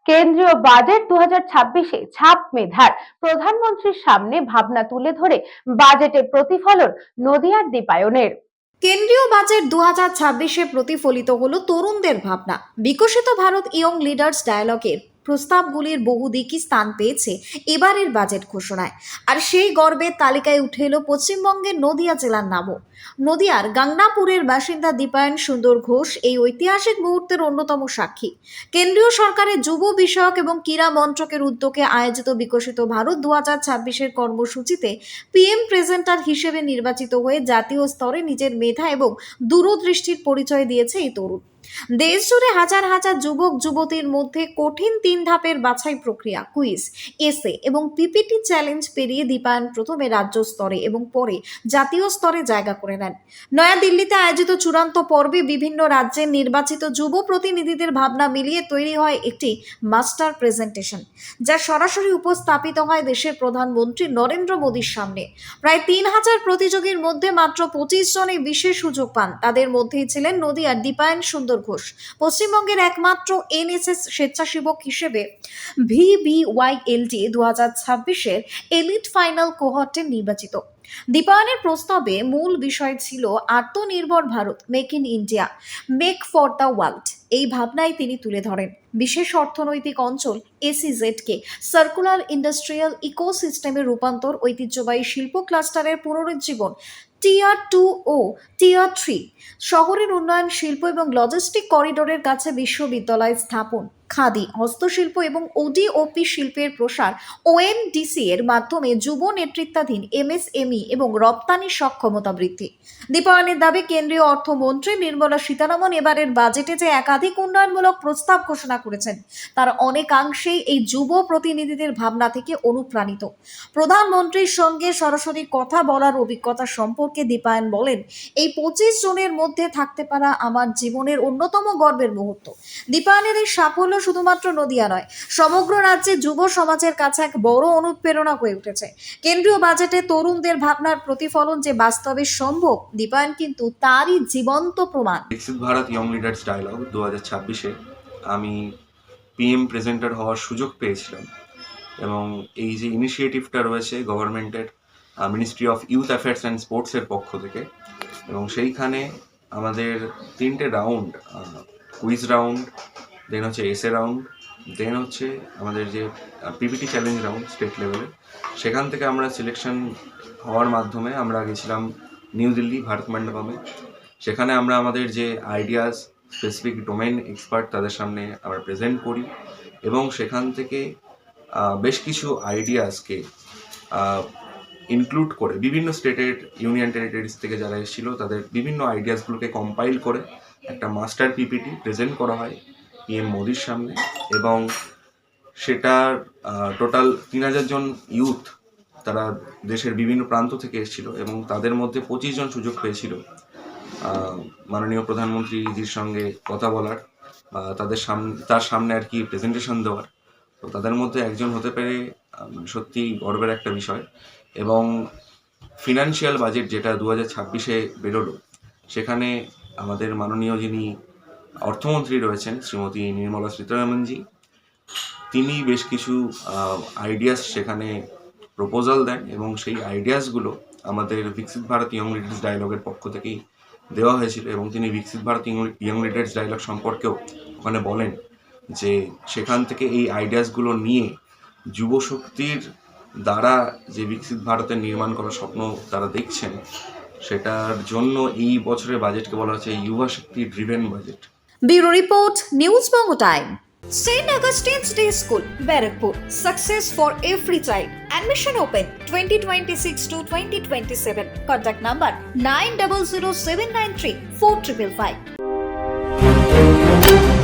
কেন্দ্রীয় বাজেট 2026-এ ছাপ মেধার প্রধানমন্ত্রীর সামনে ভাবনা তুলে ধরে বাজেটে প্রতিফলন নদিয়ার দীপায়নের। কেন্দ্রীয় বাজেট 2026-এ প্রতিফলিত হলো তরুণদের ভাবনা। বিকশিত ভারত ইয়ং লিডার্স ডায়ালগের প্রস্তাবগুলির বহুদিকই স্থান পেয়েছে এবারের বাজেট ঘোষণায়। আর সেই গর্বের তালিকায় উঠে এলো পশ্চিমবঙ্গের নদিয়া জেলার নামও। নদিয়ার গাংনাপুরের বাসিন্দা দীপায়ন সুন্দর ঘোষ এই ঐতিহাসিক মুহূর্তের অন্যতম সাক্ষী। কেন্দ্রীয় সরকারের যুব বিষয়ক এবং ক্রীড়া মন্ত্রকের উদ্যোগে আয়োজিত বিকশিত ভারত 2026-এর কর্মসূচিতে পিএম প্রেজেন্টার হিসেবে নির্বাচিত হয়ে জাতীয় স্তরে নিজের মেধা এবং দূরদৃষ্টির পরিচয় দিয়েছে এই তরুণ। দেশ জুড়ে হাজার হাজার যুবক যুবতীর মধ্যে কঠিন 3 ধাপের বাছাই প্রক্রিয়া, কুইজ, এসে এবং পিপিটি চ্যালেঞ্জ পেরিয়ে দীপায়ন প্রথমে রাজ্য স্তরে এবং পরে জাতীয় স্তরে জায়গা করে নেন। নয়াদিল্লিতে আয়োজিত চূড়ান্ত পর্বে বিভিন্ন রাজ্যের নির্বাচিত যুব প্রতিনিধিদের ভাবনা মিলিয়ে তৈরি হয় একটি মাস্টার প্রেজেন্টেশন, যা সরাসরি উপস্থাপিত হয় দেশের প্রধানমন্ত্রী নরেন্দ্র মোদীর সামনে। প্রায় 3000 প্রতিযোগীর মধ্যে মাত্র 25 জনই বিশেষ সুযোগ পান। তাদের মধ্যেই ছিলেন নদিয়ার দীপায়ন সুন্দর ঘোষ, পশ্চিমবঙ্গের একমাত্র এনএসএস স্বেচ্ছাসেবক হিসেবে VBYLD 2026-এর এলিট ফাইনাল কোহর্টে নির্বাচিত। দীপায়নের প্রস্তাবে মূল বিষয় ছিল আত্মনির্ভর Bharat, make in India, make for the world. এই ভাবনাই তিনি তুলে ধরেন বিশেষ অর্থনৈতিক অঞ্চল এসইজেডকে সার্কুলার ইন্ডাস্ট্রিয়াল ইকোসিস্টেমে রূপান্তর, ঐতিহ্যবাহী শিল্প ক্লাস্টারের পুনরুজ্জীবন, টিয়ার 2 ও টিয়ার 3 শহরের উন্নয়ন, শিল্প এবং লজিস্টিক করিডোরের কাছে বিশ্ববিদ্যালয় স্থাপন, খাদি, হস্তশিল্প এবং ওডিওপি শিল্পের প্রসার, ওএনডিসি এর মাধ্যমে যুব নেতৃত্বাধীন এমএসএমই এবং রপ্তানি সক্ষমতা বৃদ্ধি। দীপায়নের দাবি, কেন্দ্রীয় অর্থমন্ত্রী নির্মলা সীতারামন এবারের বাজেটে যে একাধিক উন্নয়নমূলক প্রস্তাব ঘোষণা করেছেন তার অনেকাংশেই এই যুব প্রতিনিধিদের ভাবনা থেকে অনুপ্রাণিত। প্রধানমন্ত্রীর সঙ্গে সরাসরি কথা বলার অভিজ্ঞতা সম্পর্কে দীপায়ন বলেন, এই 25 জনের মধ্যে থাকতে পারা আমার জীবনের অন্যতম গর্বের মুহূর্ত। দীপায়নের এই সাফল্য শুধুমাত্র নদিয়া নয়, সমগ্র রাজ্যে যুব সমাজের কাছে এক বড় অনুপ্রেরণা হয়ে উঠেছে। কেন্দ্রীয় বাজেটে তরুণদের ভাবনার প্রতিফলন যে বাস্তবে সম্ভব, দীপায়ন কিন্তু তারই জীবন্ত প্রমাণ। বিকশিত ভারত ইয়ং লিডার্স ডায়ালগ 2026-এ আমি পিএম প্রেজেন্টার হওয়ার সুযোগ পেয়েছিলাম এবং এই যে ইনিশিয়েটিভটা রয়েছে গভর্নমেন্টের ministry of youth affairs and স্পোর্টসের পক্ষ থেকে, এবং সেইখানে আমাদের 3টে রাউন্ড, কুইজ রাউন্ড, দেন হচ্ছে এসে রাউন্ড, দেন হচ্ছে আমাদের যে পিপিটি চ্যালেঞ্জ রাউন্ড স্টেট লেভেলে, সেখান থেকে আমরা সিলেকশন হওয়ার মাধ্যমে আমরা গেছিলাম নিউ দিল্লি ভারত মণ্ডপমে। সেখানে আমরা আমাদের যে আইডিয়াস, স্পেসিফিক ডোমেইন এক্সপার্ট তাদের সামনে আমরা প্রেজেন্ট করি এবং সেখান থেকে বেশ কিছু আইডিয়াসকে ইনক্লুড করে বিভিন্ন স্টেটের ইউনিয়ন টেরিটরিজ থেকে যারা এসেছিল তাদের বিভিন্ন আইডিয়াসগুলোকে কম্পাইল করে একটা মাস্টার পিপিটি প্রেজেন্ট করা হয় পিএম মোদির সামনে, এবং সেটার টোটাল 3000 জন ইউথ তারা দেশের বিভিন্ন প্রান্ত থেকে এসেছিল এবং তাদের মধ্যে 25 জন সুযোগ পেয়েছিল মাননীয় প্রধানমন্ত্রীজির সঙ্গে কথা বলার, তার সামনে আর কি প্রেজেন্টেশন দেওয়ার। তো তাদের মধ্যে একজন হতে পেরে সত্যি গর্বের একটা বিষয়। এবং ফিনান্সিয়াল বাজেট যেটা 2026-এ বেরোলো, সেখানে আমাদের মাননীয় যিনি অর্থমন্ত্রী রয়েছেন শ্রীমতী নির্মলা সীতারামনজি, তিনি বেশ কিছু আইডিয়াস সেখানে প্রপোজাল দেন এবং সেই আইডিয়াসগুলো আমাদের বিকশিত ভারত ইয়ং লিডার্স ডায়ালগের পক্ষ থেকেই দেওয়া হয়েছিল। এবং তিনি বিকশিত ভারত ইয়ং লিডার্স ডায়ালগ সম্পর্কেও ওখানে বলেন যে সেখান থেকে এই আইডিয়াসগুলো নিয়ে যুবশক্তির দ্বারা যে বিকশিত ভারতের নির্মাণ করার স্বপ্ন তারা দেখছেন, সেটার জন্য এই বছরের বাজেটকে বলা হচ্ছে যুবা শক্তি driven budget. Bureau report, news Banga time. St. Augustine's Day School, Barrackpur. Success for every child. Admission open 2026 to 2027. Contact number 900793 4555.